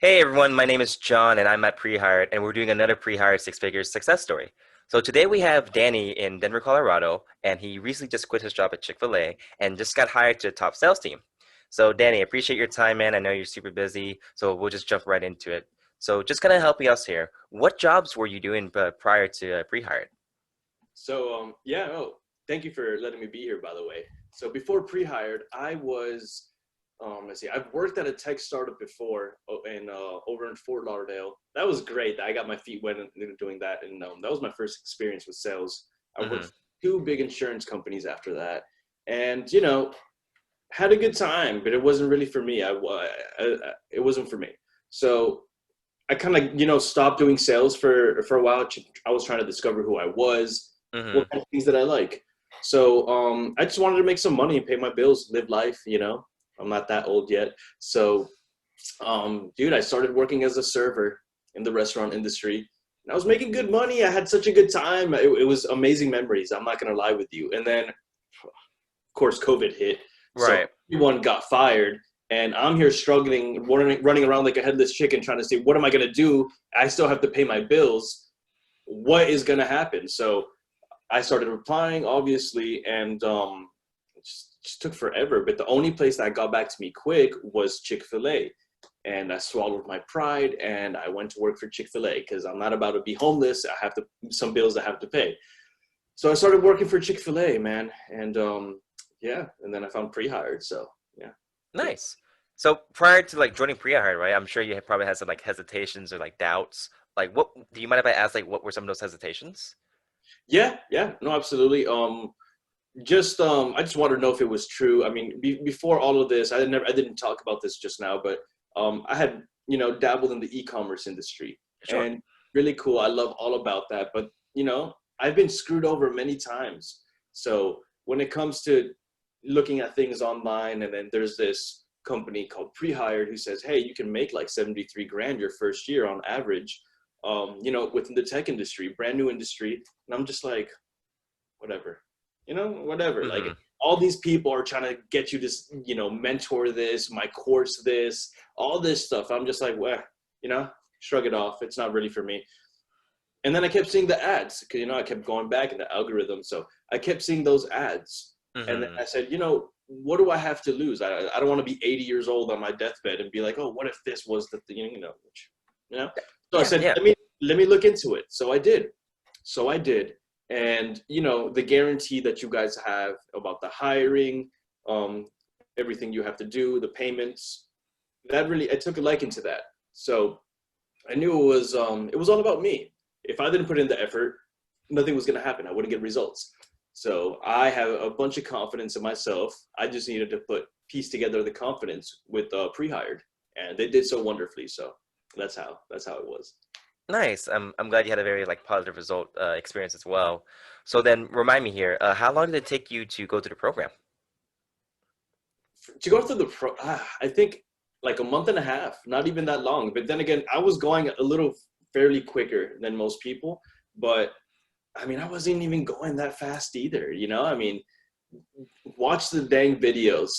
Hey everyone, my name is John and I'm at Prehired and we're doing another Prehired Six Figures success story. So today we have Danny in Denver, Colorado, and he recently just quit his job at Chick-Fil-A and just got hired to the top sales team. So Danny, I appreciate your time, man. I know you're super busy, so we'll just jump right into it. So just kind of helping us here. What jobs were you doing prior to Prehired? Thank you for letting me be here, by the way. So before pre-hired, let's see, I've worked at a tech startup before over in Fort Lauderdale. That was great. I got my feet wet in doing that, and that was my first experience with sales. I worked Hmm. for two big insurance companies after that, and had a good time, but it wasn't really for me. It wasn't for me. So I kind of stopped doing sales for a while. I was trying to discover who I was, Hmm. what kind of things that I like. So I just wanted to make some money and pay my bills, live life. I'm not that old yet. So dude, I started working as a server in the restaurant industry. And I was making good money. I had such a good time. It was amazing memories. I'm not gonna lie with you. And then, of course, COVID hit, so Right. everyone got fired, and I'm here struggling, running around like a headless chicken, trying to say, what am I gonna do? I still have to pay my bills. What is gonna happen? So I started applying, obviously, and it just took forever. But the only place that got back to me quick was Chick-fil-A. And I swallowed my pride and I went to work for Chick-fil-A because I'm not about to be homeless. I have some bills I have to pay. So I started working for Chick-fil-A, man. And yeah, and then I found pre-hired. So yeah. Nice. So prior to like joining Prehired, right? I'm sure you had probably had some like hesitations or like doubts. Like what do you mind if I ask like what were some of those hesitations? Yeah, no, absolutely. I just wanted to know if it was true. I mean, before all of this, I didn't talk about this just now, but I had dabbled in the e-commerce industry, Sure. and really cool. I love all about that, but I've been screwed over many times. So when it comes to looking at things online, and then there's this company called Prehired who says, hey, you can make like 73 grand your first year on average, within the tech industry, brand new industry, and I'm just like, whatever, whatever. Like Hmm. all these people are trying to get you to, mentor this, my course, this, all this stuff. I'm just like, well, you know, shrug it off. It's not really for me. And then I kept seeing the ads because, I kept going back in the algorithm. So I kept seeing those ads. And then Hmm. I said, what do I have to lose? I don't want to be 80 years old on my deathbed and be like, oh, what if this was the thing, you know? So I Yeah, said, yeah. let me look into it. So I did. And the guarantee that you guys have about the hiring, um, everything you have to do, the payments, that really, I took a liking to that. So I knew it was all about me. If I didn't put in the effort, nothing was going to happen. I wouldn't get results. So I have a bunch of confidence in myself. I just needed to piece together the confidence with pre-hired, and they did so wonderfully. So that's how it was. Nice. I'm glad you had a very like positive result experience as well. So then remind me here, how long did it take you to go through the program? To go through I think like a month and a half, not even that long. But then again, I was going a little fairly quicker than most people, but I mean, I wasn't even going that fast either. I mean, watch the dang videos,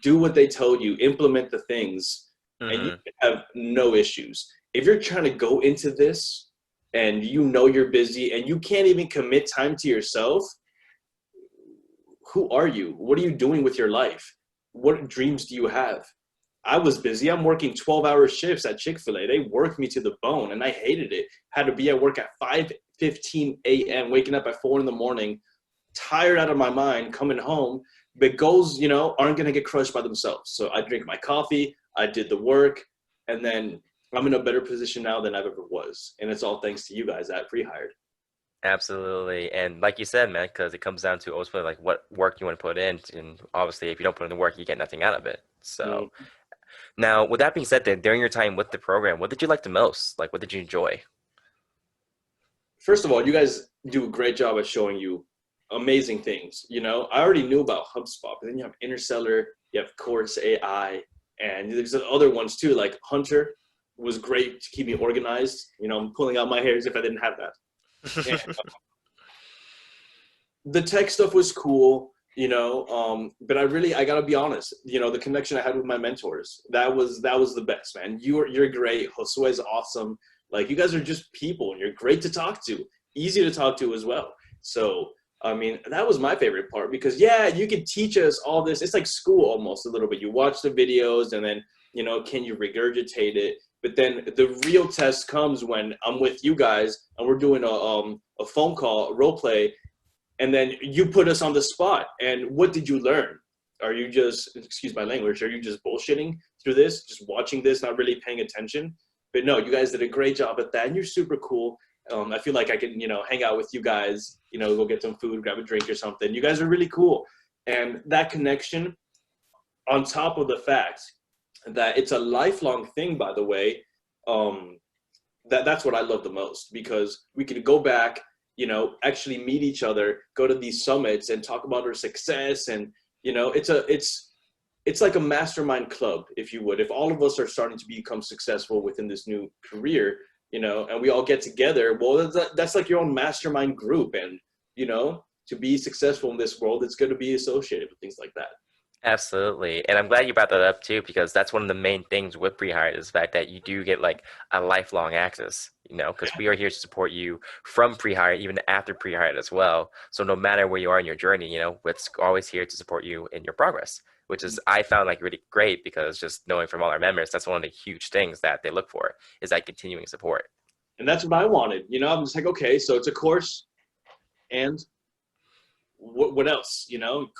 do what they told you, implement the things, and you Hmm. have no issues. If you're trying to go into this and you're busy and you can't even commit time to yourself, who are you? What are you doing with your life? What dreams do you have? I was busy. I'm working 12-hour shifts at Chick-fil-A. They worked me to the bone and I hated it. Had to be at work at 5:15 a.m., waking up at 4 in the morning, tired out of my mind, coming home. But goals, aren't going to get crushed by themselves. So I drink my coffee, I did the work, and then I'm in a better position now than I've ever was. And it's all thanks to you guys at Prehired. Absolutely. And like you said, man, because it comes down to ultimately like what work you want to put in. And obviously, if you don't put in the work, you get nothing out of it. So Mm. now, with that being said, then during your time with the program, what did you like the most? Like, what did you enjoy? First of all, you guys do a great job at showing you amazing things. I already knew about HubSpot, but then you have Interstellar, you have Course AI, and there's other ones too, like Hunter was great to keep me organized. I'm pulling out my hairs if I didn't have that. And the tech stuff was cool. But I gotta be honest, the connection I had with my mentors, that was the best, man. You're great. Josue is awesome. Like, you guys are just people, and you're great to talk to, easy to talk to as well. So I mean, that was my favorite part, because yeah, you could teach us all this. It's like school almost a little bit. You watch the videos, and then can you regurgitate it? But then the real test comes when I'm with you guys and we're doing a phone call, a role play, and then you put us on the spot. And what did you learn? Are you just, excuse my language, are you just bullshitting through this, just watching this, not really paying attention? But no, you guys did a great job at that, and you're super cool. I feel like I can, hang out with you guys, go get some food, grab a drink or something. You guys are really cool. And that connection, on top of the fact that it's a lifelong thing, by the way, that's what I love the most, because we could go back, actually meet each other, go to these summits and talk about our success. And, it's like a mastermind club, if you would. If all of us are starting to become successful within this new career, and we all get together, well, that's like your own mastermind group. And, to be successful in this world, it's going to be associated with things like that. Absolutely. And I'm glad you brought that up too, because that's one of the main things with Prehired is the fact that you do get like a lifelong access, because we are here to support you from Prehired, even after Prehired as well. So no matter where you are in your journey, it's always here to support you in your progress, which is, I found like really great, because just knowing from all our members, that's one of the huge things that they look for, is that continuing support. And that's what I wanted. I'm just like, okay, so it's a course, and what else?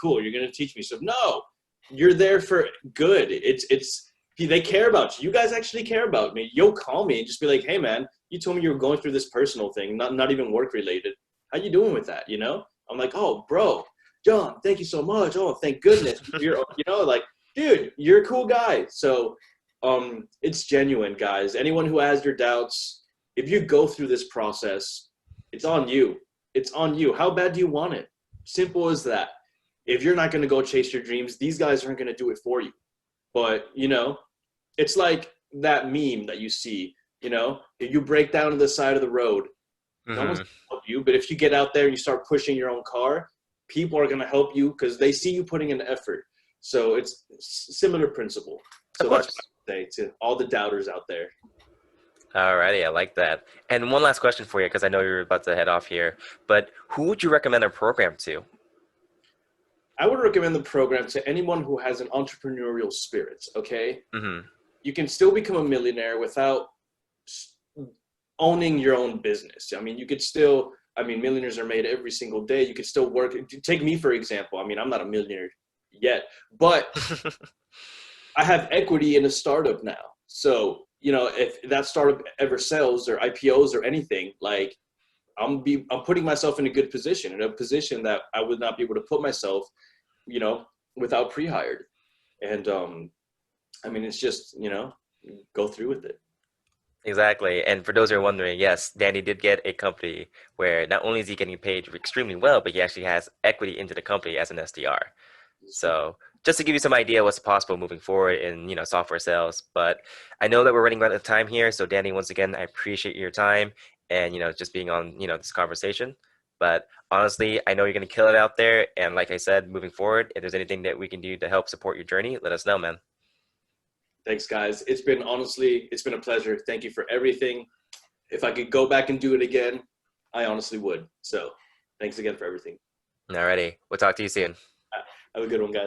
Cool, you're going to teach me. So no, you're there for good. It's they care about you. You guys actually care about me. You'll call me and just be like, hey man, you told me you were going through this personal thing, not even work related. How you doing with that? I'm like, oh bro, John, thank you so much. Oh, thank goodness. You're like, dude, you're a cool guy. So it's genuine, guys. Anyone who has your doubts, if you go through this process, it's on you. It's on you. How bad do you want it? Simple as that. If you're not going to go chase your dreams, these guys aren't going to do it for you. But, it's like that meme that you see, if you break down to the side of the road, no one's going to help you. But if you get out there and you start pushing your own car, people are going to help you because they see you putting in effort. So it's similar principle. So that's what I would say to all the doubters out there. Alrighty, I like that. And one last question for you, because I know you're about to head off here, but who would you recommend our program to? I would recommend the program to anyone who has an entrepreneurial spirit, okay? Mm-hmm. You can still become a millionaire without owning your own business. I mean, you could still, millionaires are made every single day. You could still work. Take me, for example. I'm not a millionaire yet, but I have equity in a startup now. So, if that startup ever sells or IPOs or anything, like, I'm putting myself in a good position, in a position that I would not be able to put myself, without Prehired. And it's just, go through with it. Exactly. And for those who are wondering, yes, Danny did get a company where not only is he getting paid extremely well, but he actually has equity into the company as an SDR. So just to give you some idea what's possible moving forward in, software sales. But I know that we're running out of time here. So Danny, once again, I appreciate your time and, just being on, this conversation. But honestly, I know you're going to kill it out there. And like I said, moving forward, if there's anything that we can do to help support your journey, let us know, man. Thanks, guys. It's been a pleasure. Thank you for everything. If I could go back and do it again, I honestly would. So thanks again for everything. Alrighty. We'll talk to you soon. Have a good one, guys.